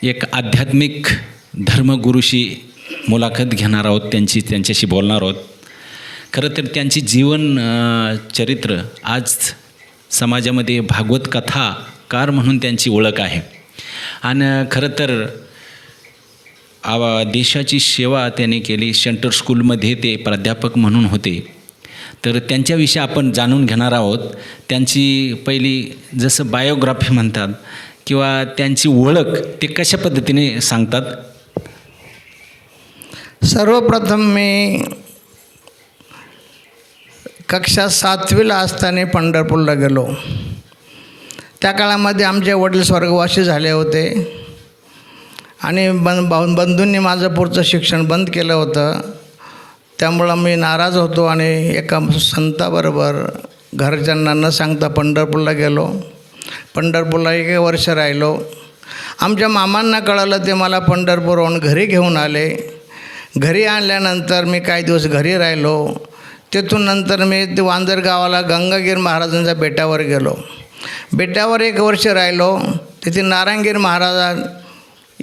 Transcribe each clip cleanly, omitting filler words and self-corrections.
एक आध्यात्मिक धर्मगुरूशी मुलाखत घेणार आहोत, त्यांच्याशी बोलणार आहोत. खरं तर त्यांची जीवन चरित्र आज समाजामध्ये भागवत कथाकार म्हणून त्यांची ओळख आहे. आणि खरं तर देशाची सेवा त्याने केली. सेंटर स्कूलमध्ये ते प्राध्यापक म्हणून होते. तर त्यांच्याविषयी आपण जाणून घेणार आहोत. त्यांची पहिली जसं बायोग्राफी म्हणतात किंवा त्यांची ओळख ते कशा पद्धतीने सांगतात. सर्वप्रथम मी कक्षा 7वीला असताना पंढरपूरला गेलो. त्या काळामध्ये आमचे वडील स्वर्गवासी झाले होते आणि बंधूंनी माझं पुढचं शिक्षण बंद केलं होतं. त्यामुळं मी नाराज होतो आणि एका संताबरोबर घरच्यांना न सांगता पंढरपूरला गेलो. पंढरपूरला 1 वर्ष राहिलो. आमच्या मामांना कळलं, ते मला पंढरपूरहून घरी घेऊन आले. घरी आणल्यानंतर मी काही दिवस घरी राहिलो. तिथून नंतर मी ते वांजर गावाला गंगागीर महाराजांच्या बेटावर गेलो. बेटावर 1 वर्ष राहिलो. तिथे नारायणगीर महाराज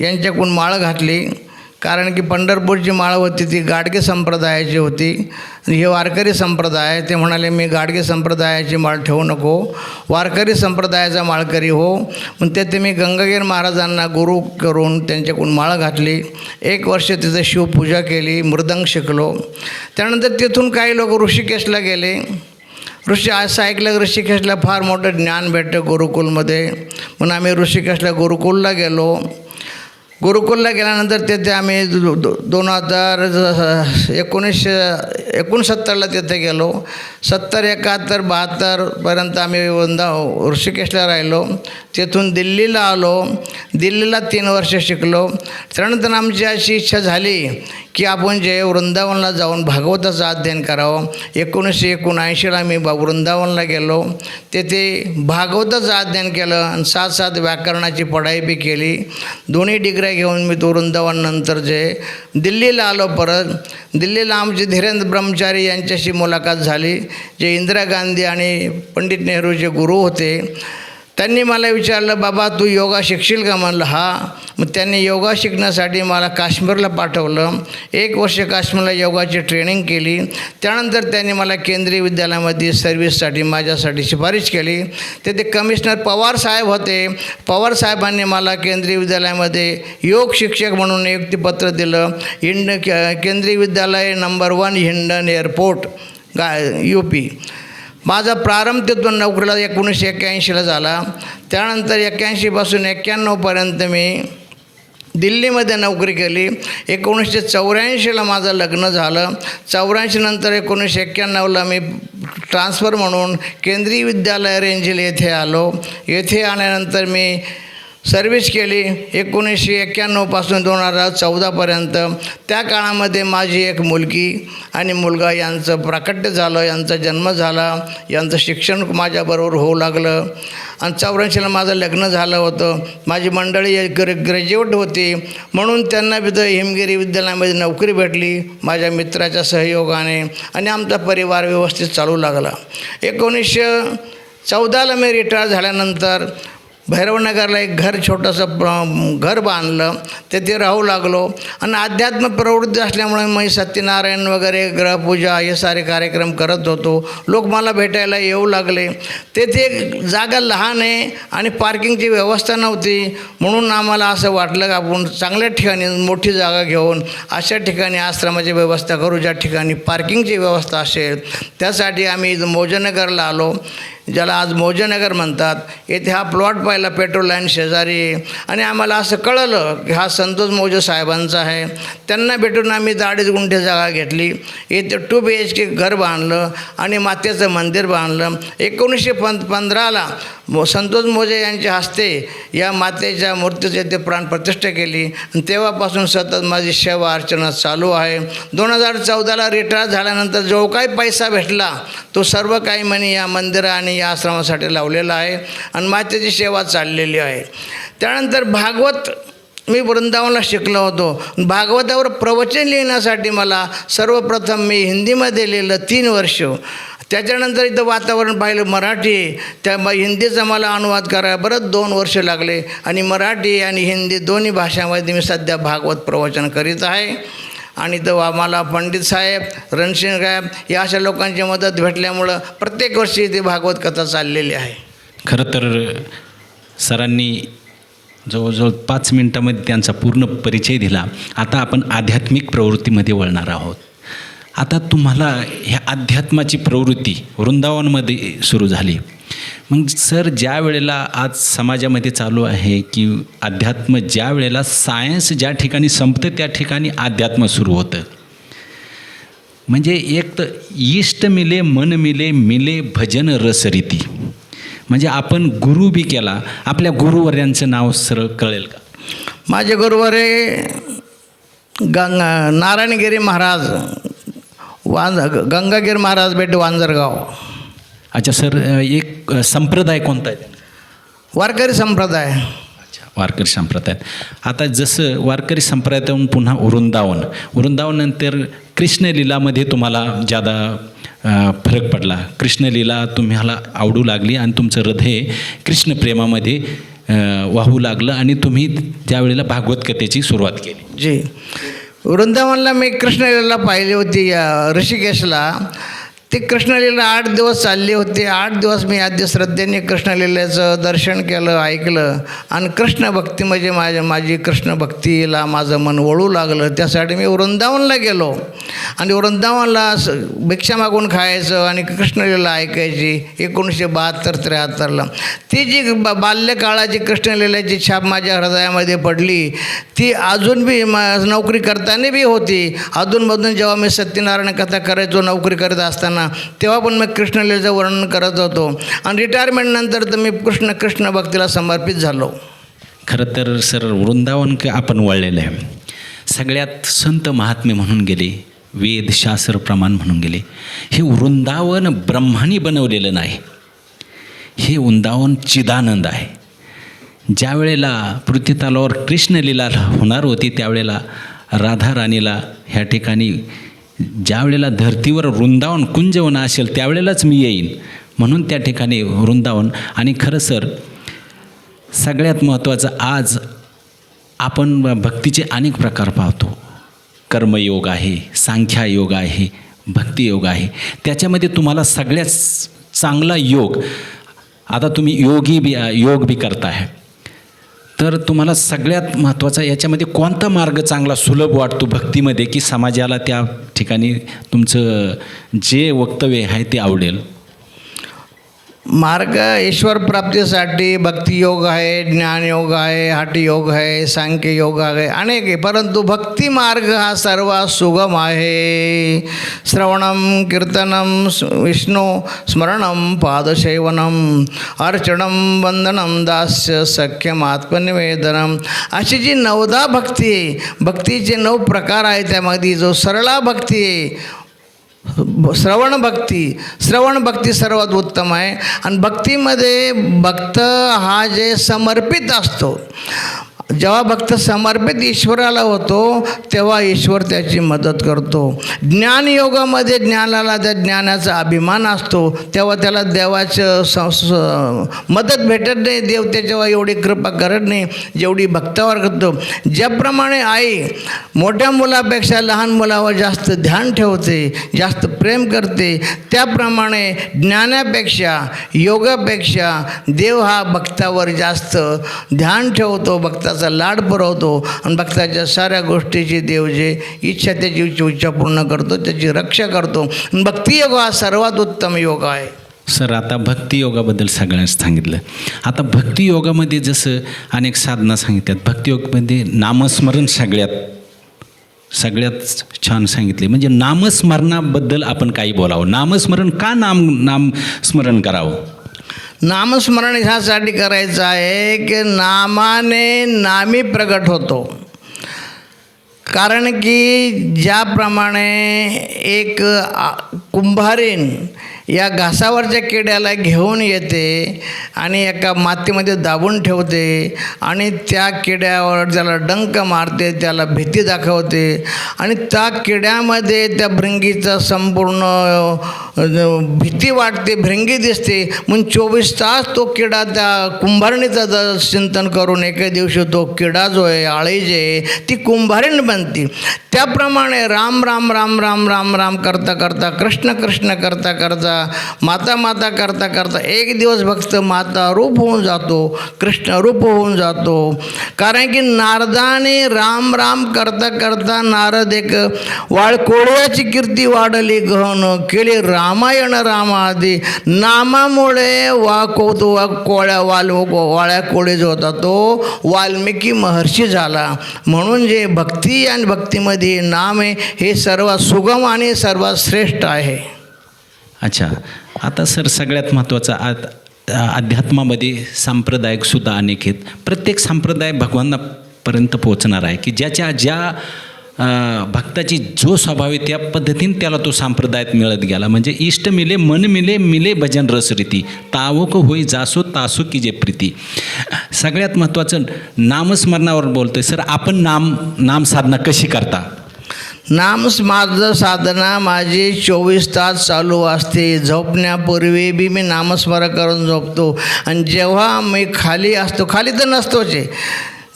यांच्याकडून माळ घातली. कारण की पंढरपूरची माळ होती ती गाडगे संप्रदायाची होती. हे वारकरी संप्रदाय. ते म्हणाले, मी गाडगे संप्रदायाची माळ ठेवू नको, वारकरी संप्रदायाचा माळकरी हो. मग ते मी गंगागीर महाराजांना गुरु करून त्यांच्याकडून माळ घातली. 1 वर्ष तिथं शिवपूजा केली, मृदंग शिकलो. त्यानंतर तिथून काही लोक ऋषिकेशला गेले. असं ऐकलं, ऋषिकेशला फार मोठं ज्ञान भेटतं गुरुकुलमध्ये. म्हणून आम्ही ऋषिकेशला गुरुकुलला गेलो. गुरुकुलला गेल्यानंतर तिथे आम्ही 1969ला तिथे गेलो. 70, 71, 72पर्यंत आम्ही ऋषिकेशला राहिलो. तिथून दिल्लीला आलो. दिल्लीला 3 वर्ष शिकलो. त्यानंतर आमची अशी इच्छा झाली की आपण जे वृंदावनला जाऊन भागवताचं अध्ययन करावं. 1979ला मी वृंदावनला गेलो. तेथे भागवताचं अध्ययन केलं आणि 7 व्याकरणाची पढाई बी केली. दोन्ही डिग्र्या घेऊन मी वृंदावननंतर जे दिल्लीला आलो. परत दिल्लीला आमचे धीरेंद्र ब्रह्मचारी यांच्याशी मुलाखत झाली, जे इंदिरा गांधी आणि पंडित नेहरूचे गुरु होते. त्यांनी मला विचारलं, बाबा तू योगा शिकशील का? म्हणलं हा. मग त्यांनी योगा शिकण्यासाठी मला काश्मीरला पाठवलं. 1 वर्ष काश्मीरला योगाची ट्रेनिंग केली. त्यानंतर त्यांनी मला केंद्रीय विद्यालयामध्ये सर्व्हिससाठी माझ्यासाठी शिफारस केली. तेथे कमिशनर पवार साहेब होते. पवार साहेबांनी मला केंद्रीय विद्यालयामध्ये योग शिक्षक म्हणून नियुक्तीपत्र दिलं. केंद्रीय विद्यालय नंबर 1 हिंडन एअरपोर्ट UP. माझा प्रारंभ तिथून नोकरीला 1981ला झाला. त्यानंतर 81पासून 91पर्यंत मी दिल्लीमध्ये नोकरी केली. 1984ला माझं लग्न झालं. 84 नंतर 1991ला मी ट्रान्सफर म्हणून केंद्रीय विद्यालय रेंजल येथे आलो. येथे आल्यानंतर मी सर्व्हिस केली 1991पासून 2014पर्यंत. त्या काळामध्ये माझी एक मुलगी आणि मुलगा यांचं प्राकट्य झालं, यांचा जन्म झाला, यांचं शिक्षण माझ्याबरोबर होऊ लागलं. आणि 84ला माझं लग्न झालं होतं. माझी मंडळी ग्रॅज्युएट होती म्हणून त्यांना तिथं हिमगिरी विद्यालयामध्ये नोकरी भेटली माझ्या मित्राच्या सहयोगाने आणि आमचा परिवार व्यवस्थित चालू लागला. 1914ला मी रिटायर झाल्यानंतर भैरवनगरला एक छोटंसं घर बांधलं. तेथे राहू लागलो आणि अध्यात्म प्रवृत्ती असल्यामुळे मी सत्यनारायण वगैरे ग्रहपूजा हे सारे कार्यक्रम करत होतो. लोक मला भेटायला येऊ लागले. तेथे जागा लहान आहे आणि पार्किंगची व्यवस्था नव्हती. म्हणून आम्हाला असं वाटलं की आपण चांगल्या ठिकाणी मोठी जागा घेऊन अशा ठिकाणी आश्रमाची व्यवस्था करू ज्या ठिकाणी पार्किंगची व्यवस्था असेल. त्यासाठी आम्ही मौजनगरला आलो, ज्याला आज मौजनगर म्हणतात. येथे हा प्लॉट पाहिला पेट्रोल लाईन शेजारी. आणि आम्हाला असं कळलं की हा संतोष मौजे साहेबांचा आहे. त्यांना भेटून आम्ही 2.5 गुंठे जागा घेतली. इथे 2 BHK घर बांधलं आणि मातेचं मंदिर बांधलं. 1915ला संतोष मौजे यांच्या हस्ते या मातेच्या मूर्तीचे ते प्राणप्रतिष्ठा केली आणि तेव्हापासून सतत माझी सेवा अर्चना चालू आहे. 2014ला रिटायर झाल्यानंतर जो काही पैसा भेटला तो सर्व काही म्हणे या मंदिरा आणि या आश्रमासाठी लावलेला आहे आणि मातेची सेवा चाललेली आहे. त्यानंतर भागवत मी वृंदावनला शिकलो होतो. भागवतावर प्रवचन लिहिण्यासाठी मला सर्वप्रथम मी हिंदीमध्ये लिहिलं 3 वर्ष. त्याच्यानंतर इथं वातावरण पाहिलं मराठी आहे, त्या हिंदीचा मला अनुवाद करायला बरंच 2 वर्ष लागले आणि मराठी आणि हिंदी दोन्ही भाषांमध्ये मी सध्या भागवत प्रवचन करीत आहे. आणि तो आम्हाला पंडित साहेब, रणसिंग साहेब या अशा लोकांची मदत भेटल्यामुळं प्रत्येक वर्षी ती भागवत कथा चाललेली आहे. खरं तर सरांनी जवळजवळ 5 मिनटामध्ये त्यांचा पूर्ण परिचय दिला. आता आपण आध्यात्मिक प्रवृत्तीमध्ये वळणार आहोत. आता तुम्हाला ह्या अध्यात्माची प्रवृत्ती वृंदावनमध्ये सुरू झाली. मग सर, ज्या वेळेला आज समाजामध्ये चालू आहे की अध्यात्म, ज्या वेळेला सायन्स ज्या ठिकाणी संपतं त्या ठिकाणी अध्यात्म सुरू होतं. म्हणजे एक तर इष्ट मिले मन मिले, मिले भजन रसरीती. म्हणजे आपण गुरु बी केला. आपल्या गुरुवर्यांचं नाव सरळ कळेल का? माझे गुरुवर हे नारायणगिरी महाराज, गंगागिरी महाराज बेट वांजरगाव. अच्छा सर, एक संप्रदाय कोणता आहे? वारकरी संप्रदाय. अच्छा, वारकरी संप्रदाय. आता जसं वारकरी संप्रदायातून पुन्हा वृंदावननंतर कृष्णलीलामध्ये तुम्हाला ज्यादा फरक पडला. कृष्णलीला तुम्हाला आवडू लागली आणि तुमचं हृदय कृष्णप्रेमामध्ये वाहू लागलं आणि तुम्ही त्यावेळेला भागवत कथेची सुरुवात केली. जी, वृंदावनला मी कृष्णलीला पाहिली होती ऋषिकेशला. ती कृष्णलीला 8 दिवस चालली होती. 8 दिवस मी आद्य श्रद्धेने कृष्णलीलेचं दर्शन केलं, ऐकलं आणि कृष्ण भक्ती म्हणजे माझी कृष्ण भक्तीला माझं मन वळू लागलं. त्यासाठी मी वृंदावनला गेलो आणि वृंदावनला भिक्षा मागून खायचं आणि कृष्णलीला ऐकायची. 1972-73ला ती जी बाल्यकाळाची कृष्णलीलाची छाप माझ्या हृदयामध्ये पडली. ती अजून बी नोकरी करताना बी होती. अधूनमधून जेव्हा मी सत्यनारायण कथा करायचो नोकरी करत असताना, तेव्हा पण मी कृष्णलीलेचं वर्णन करत होतो आणि रिटायरमेंटनंतर तर मी कृष्ण भक्तीला समर्पित झालो. खरं तर सर, वृंदावन आपण वळलेलं आहे. सगळ्यात संत महात्मे म्हणून गेले, वेद शास्त्र प्रमाण म्हणून गेले. हे वृंदावन ब्रह्मानी बनवलेलं नाही. हे वृंदावन चिदानंद आहे. ज्या वेळेला पृथ्वीतलावर कृष्णलीला होणार होती त्यावेळेला राधा राणीला ह्या ठिकाणी, ज्या वेळेला धर्तीवर वृंदावन कुंजवन असेल त्यावेळेलाच मी येईन म्हणून त्या ठिकाणी वृंदावन. आणि खरं सर, सगळ्यात महत्त्वाचं, आज आपण भक्तीचे अनेक प्रकार पाहतो. कर्मयोग आहे, सांख्यायोग आहे, भक्तियोग आहे. त्याच्यामध्ये तुम्हाला सगळ्यात चांगला योग, आता तुम्ही योग बी करताय, तर तुम्हाला सगळ्यात महत्त्वाचा याच्यामध्ये कोणता मार्ग चांगला सुलभ वाटतो भक्तीमध्ये, की समाजाला त्या ठिकाणी तुमचं जे वक्तव्य आहे ते आवडेल? मार्ग ईश्वर प्राप्तीसाठी भक्तियोग आहे, ज्ञानयोग आहे, हठयोग आहे, सांख्ययोग आहे, अनेक आहे. परंतु भक्ती मार्ग हा सर्वात सुगम आहे. श्रवणम कीर्तनम विष्णू स्मरणम पादसेवनम अर्चनम वंदनम दास्य सख्यम आत्मनिवेदनम, अशी जी 9दा भक्ती आहे, भक्तीचे 9 प्रकार आहे. त्यामध्ये जो सरळा भक्ती आहे, श्रवण भक्ती सर्वात उत्तम आहे. आणि भक्तीमध्ये भक्त हा जे समर्पित असतो, जेव्हा भक्त समर्पित ईश्वराला होतो तेव्हा ईश्वर त्याची मदत करतो. ज्ञानयोगामध्ये ज्ञानाला त्या ज्ञानाचा अभिमान असतो, तेव्हा त्याला देवाचं मदत भेटत नाही. देव त्याच्यावर एवढी कृपा करत नाही जेवढी भक्तावर करतो. ज्याप्रमाणे आई मोठ्या मुलापेक्षा लहान मुलावर जास्त ध्यान ठेवते, जास्त प्रेम करते, त्याप्रमाणे ज्ञानापेक्षा योगापेक्षा देव हा भक्तावर जास्त ध्यान ठेवतो, भक्ताचा लाड पुरवतो आणि भक्ताच्या साऱ्या गोष्टीची देव जे इच्छा त्याची इच्छा पूर्ण करतो, त्याची रक्षा करतो. भक्तियोग हा सर्वात उत्तम योग आहे. सर, आता भक्तियोगाबद्दल सगळ्यांनी सांगितलं. आता भक्तियोगामध्ये जसं अनेक साधना सांगितल्यात, भक्तियोगामध्ये नामस्मरण सगळ्यात छान सांगितले. म्हणजे नामस्मरणाबद्दल आपण काही बोलावं. नामस्मरण का नामस्मरण करावं? नामस्मरण ह्यासाठी करायचं आहे की नामाने नामी प्रगट होतो. कारण की ज्याप्रमाणे एक कुंभारीण या घासावरच्या किड्याला घेऊन येते आणि एका मातीमध्ये दाबून ठेवते आणि त्या किड्यावर ज्याला डंक मारते, त्याला भीती दाखवते आणि त्या किड्यामध्ये त्या भृंगीचा संपूर्ण भीती वाटते, भृंगी दिसते. मग 24 तास तो किडा त्या कुंभारणीचं चिंतन करून एके दिवशी तो किडा जो आहे, आळी जे आहे, ती कुंभारीण बनते. त्याप्रमाणे राम राम राम राम राम राम करता करता, कृष्ण कृष्ण करता करता, माता माता करता करता एक दिवस भक्त माता रूप होऊन जातो, कृष्ण रूप होऊन जातो. कारण की नारदाने राम राम करता करता नारद एक वाळकोळ्याची कीर्ती वाढली गहन, केली रामायण रामादी. नामामुळे वाळ्या कोळी जो होता तो वाल्मिकी महर्षी झाला. म्हणून जे भक्ती आणि भक्तीमध्ये नाम आहे हे सर्वात सुगम आणि सर्वात श्रेष्ठ आहे. अच्छा, आता सर सगळ्यात महत्त्वाचं अध्यात्मामध्ये सांप्रदायिकसुद्धा अनेक आहेत. प्रत्येक संप्रदाय भगवानापर्यंत पोहोचणार आहे की ज्या भक्ताची जो स्वभाव आहे त्या पद्धतीने त्याला तो संप्रदायात मिळत गेला. म्हणजे इष्ट मिले मन मिले, मिले भजन रस रीती, तावक होई जासो तासो की जे प्रीती. सगळ्यात महत्त्वाचं नामस्मरणावर बोलतोय सर. आपण नाम साधना कशी करता? माझं साधना माझी 24 तास चालू असते. झोपण्यापूर्वी बी मी नामस्मरण करून झोपतो आणि जेव्हा मी खाली असतो, खाली तर नसतोच आहे,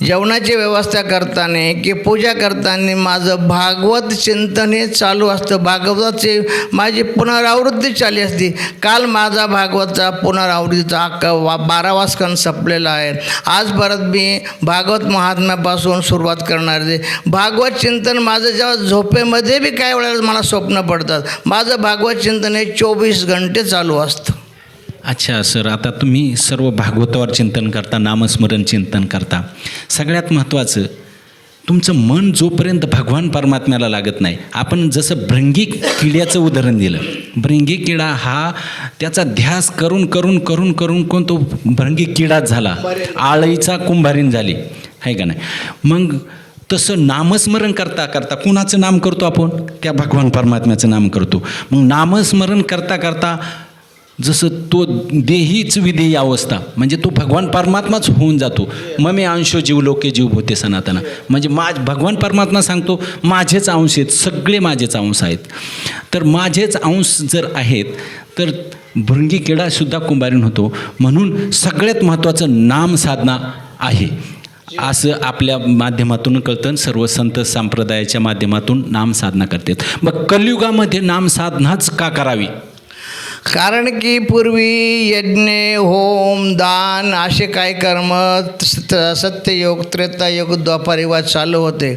जेवणाची व्यवस्था करताना की पूजा करताना माझं भागवत चिंतन हे चालू असतं. भागवताची माझी पुनरावृत्ती चालली असते. काल माझा भागवतचा पुनरावृत्तीचा 12वा स्कंद संपलेला आहे. आज परत मी भागवत महात्म्यापासून सुरुवात करणार आहे. भागवत चिंतन माझं जेव्हा झोपेमध्ये बी काही वेळेला मला स्वप्न पडतात, माझं भागवत चिंतन हे 24 घंटे चालू असतं. अच्छा सर, आता तुम्ही सर्व भागवतावर चिंतन करता, नामस्मरण चिंतन करता. सगळ्यात महत्त्वाचं तुमचं मन जोपर्यंत भगवान परमात्म्याला लागत नाही, आपण जसं भृंगी किड्याचं उदाहरण दिलं, भृंगी किडा हा त्याचा ध्यास करून करून करून करून कोण तो भृंगी किडाच झाला, आळईचा कुंभारीण झाली, आहे का नाही. मग तसं नामस्मरण करता करता कुणाचं नाम करतो आपण? त्या भगवान परमात्म्याचं नाम करतो. मग नामस्मरण करता करता जसं तो देहीच विदेही अवस्था, म्हणजे तो भगवान परमात्माच होऊन जातो. ममे अंशो जीव लोके जीव होते सनातना, म्हणजे भगवान परमात्मा सांगतो माझेच अंश आहेत, सगळे माझेच अंश आहेत. तर माझेच अंश जर आहेत तर भृंगी किडासुद्धा कुंभारीण होतो. म्हणून सगळ्यात महत्त्वाचं नाम साधना आहे असं आपल्या माध्यमातून कळतं. सर्व संत संप्रदायाच्या माध्यमातून नाम साधना करतात. मग कलियुगामध्ये नाम साधनाच का करावी? कारण की पूर्वी यज्ञ, होम, दान असे काही कर्म सत्ययुग, त्रेतायुग, द्वापारयुगात चालू होते.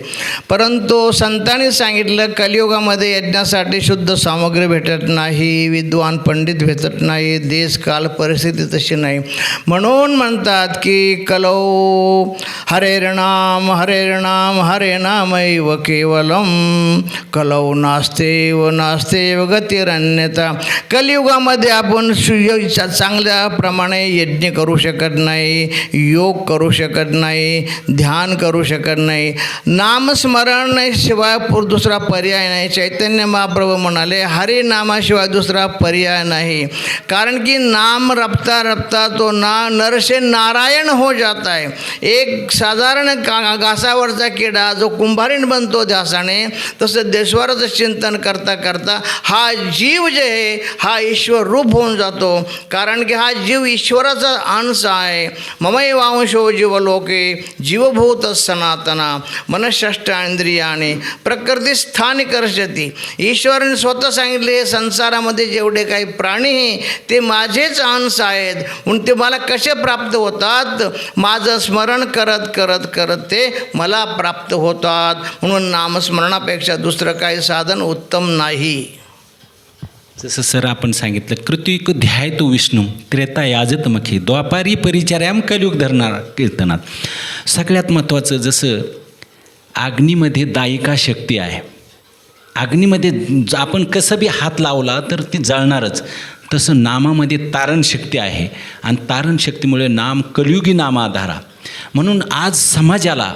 परंतु संतांनी सांगितलं कलियुगामध्ये यज्ञासाठी शुद्ध सामग्री भेटत नाही, विद्वान पंडित भेटत नाही, देश काल परिस्थिती तशी नाही. म्हणून म्हणतात की कलौ हरेर्नाम हरेर्नाम हरे नामैव केवलम, कलौ नास्तेव नास्तेव गतिरन्यथा. कलियुगामध्ये आपण चांगल्या प्रमाणे यज्ञ करू शकत नाही, योग करू शकत नाही, ध्यान करू शकत नाही, नामस्मरण शिवाय दुसरा पर्याय नाही. चैतन्य महाप्रभू म्हणाले हरिनामाशिवाय दुसरा पर्याय नाही. कारण की नाम रपता रपता तो नर से नारायण हो जाता है. एक साधारण घासावरचा किडा जो कुंभारीण बनतो ध्यासाने, तसं देश्वराचं चिंतन करता करता हा जीव जे आहे हा ईश्वर रूप होऊन जातो. कारण की हा जीव ईश्वराचा अंश आहे. ममैवांशो जीवलोके जीवभूत सनातना मनःषष्ठांद्रियाने प्रकृती स्थानी कर्षती. ईश्वराने स्वतः सांगितले संसारामध्ये जेवढे काही प्राणी ते माझेच अंश आहेत. म्हणून ते मला कसे प्राप्त होतात? माझं स्मरण करत करत करत ते मला प्राप्त होतात. म्हणून नामस्मरणापेक्षा दुसरं काही साधन उत्तम नाही. जसं सर आपण सांगितलं कृतिक ध्याय तो विष्णू त्रेता याजत मखी द्वापारी परिचार्याम कलियुग धरणार कीर्तनात. सगळ्यात महत्त्वाचं जसं अग्नीमध्ये दायिका शक्ती आहे, अग्नीमध्ये आपण कसं बी हात लावला तर ती जळणारच, तसं नामामध्ये तारण शक्ती आहे आणि तारण शक्तीमुळे नाम कलियुगी नाम आधारा. म्हणून आज समाजाला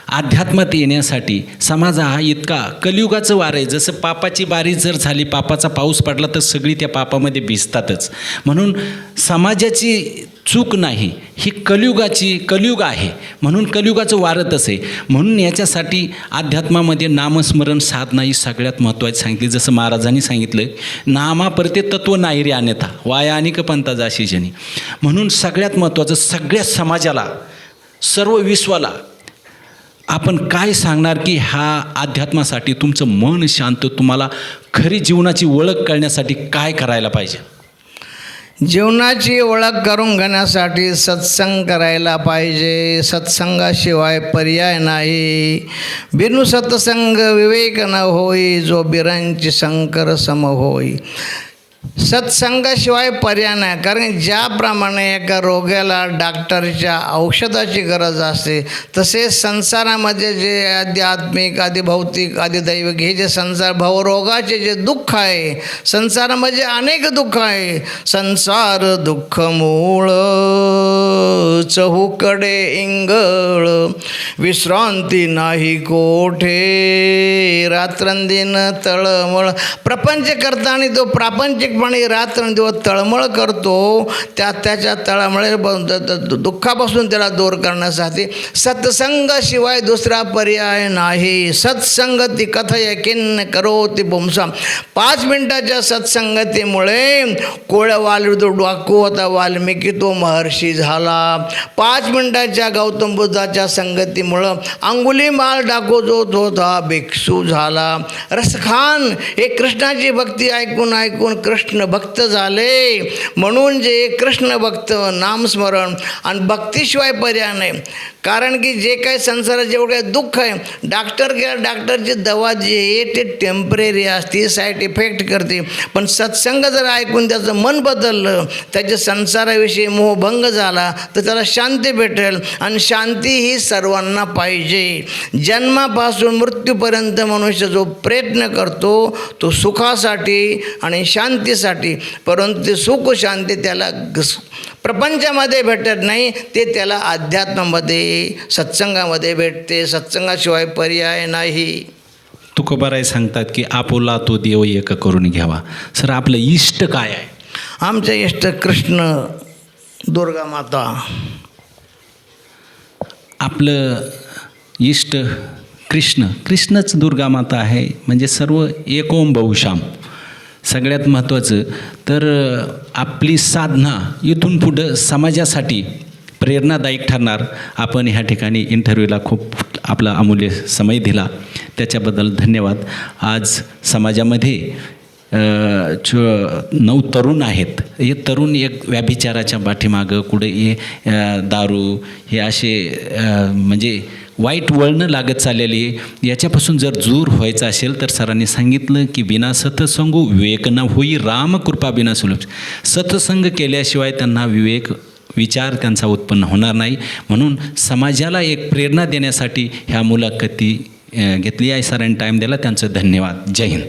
अध्यात्मात येण्यासाठी समाज हा इतका कलियुगाचं वार आहे. जसं पापाची बारी जर झाली, पापाचा पाऊस पडला तर सगळी त्या पापामध्ये भिजतातच. म्हणून समाजाची चूक नाही, ही कलियुग आहे. म्हणून कलियुगाचं वारं तसं आहे. म्हणून याच्यासाठी अध्यात्मामध्ये नामस्मरण साधना ही सगळ्यात महत्त्वाची सांगितली. जसं महाराजांनी सांगितलं, नामापरते तत्व नाही रे अन्यथा वाया अनिक पंथा जाशी जनी. म्हणून सगळ्यात महत्त्वाचं सगळ्या समाजाला, सर्व विश्वाला आपण काय सांगणार की ह्या अध्यात्मासाठी तुमचं मन शांत, तुम्हाला खरी जीवनाची ओळख कळण्यासाठी काय करायला पाहिजे? जीवनाची ओळख करून घेण्यासाठी सत्संग करायला पाहिजे. सत्संगाशिवाय पर्याय नाही. बिनु सत्संग विवेक न होई, जो बिरांची शंकर सम होई. सत्संगाशिवाय पर्याय नाही. कारण ज्याप्रमाणे एका रोग्याला डॉक्टरच्या औषधाची गरज असते, तसे संसारामध्ये जे आध्यात्मिक, आधी भौतिक, आधी दैविक हे जे संसार भवरोगाचे जे दुःख आहे, संसारामध्ये अनेक दुःख आहे. संसार दुःख मूळ चहूकडे इंगळ, विश्रांती नाही कोठे रात्रंदिन तळमळ. प्रपंच करताना तो प्रापंचिकपणे रात्रंदिवस तळमळ करतो. त्याच्या तळमळे दुःखापासून त्याला दूर करण्यासाठी सत्संगाशिवाय दुसरा पर्याय नाही. सत्संगती कथय किन्न करोति पुंसा. 5 मिनिटाच्या सत्संगतीमुळे कोळवाल डाकू होता वाल्मिकी, तो महर्षी झाला. 5 मिनिटाच्या गौतम बुद्धाच्या संगतीमुळं अंगुलीमाल डाकू जो होता भिक्षू झाला. रसखान हे कृष्णाची भक्ती ऐकून कृष्ण भक्त झाले. म्हणून जे कृष्ण भक्त नामस्मरण आणि भक्तीशिवाय पर्याय नाही. कारण की जे काही संसारात जेवढे दुःख आहे, डॉक्टरची दवा जी आहे ते टेम्पररी असते, साईड इफेक्ट करते. पण सत्संग जर ऐकून त्याचं मन बदललं, त्याच्या संसाराविषयी मोहभंग झाला, तर त्याला शांती भेटेल. आणि शांती ही सर्वांना पाहिजे. जन्मापासून मृत्यूपर्यंत मनुष्य जो प्रयत्न करतो तो सुखासाठी आणि शांतीसाठी, परंतु ते सुख शांती त्याला प्रपंचामध्ये भेटत नाही, ते त्याला अध्यात्मामध्ये, सत्संगामध्ये भेटते. सत्संगाशिवाय पर्याय नाही. तुकोबाराय सांगतात की आपुला तो देव एक करून घ्यावा. सर, आपलं इष्ट काय आहे? आमचे इष्ट कृष्ण, दुर्गा माता. आपलं इष्ट कृष्णच दुर्गा माता आहे. म्हणजे सर्व एकोम बहुशाम. सगळ्यात महत्त्वाचं तर आपली साधना इथून पुढं समाजासाठी प्रेरणादायक ठरणार. आपण ह्या ठिकाणी इंटरव्ह्यूला खूप आपला अमूल्य समय दिला, त्याच्याबद्दल धन्यवाद. आज समाजामध्ये 9 तरुण आहेत. हे तरुण एक व्याभिचाराच्या पाठीमागं, कुठे हे दारू, हे असे म्हणजे वाईट वळणं लागत चाललेली आहे. याच्यापासून जर दूर व्हायचं असेल तर सरांनी सांगितलं की बिना सत्संगो विवेक न होई, रामकृपा बिना सुलभ. सत्संग केल्याशिवाय त्यांना विचार त्यांचा उत्पन्न होणार नाही. म्हणून समाजाला एक प्रेरणा देण्यासाठी ह्या मुलाखती घेतली आहे. सरांनी टाईम दिला, त्यांचं धन्यवाद. जय हिंद.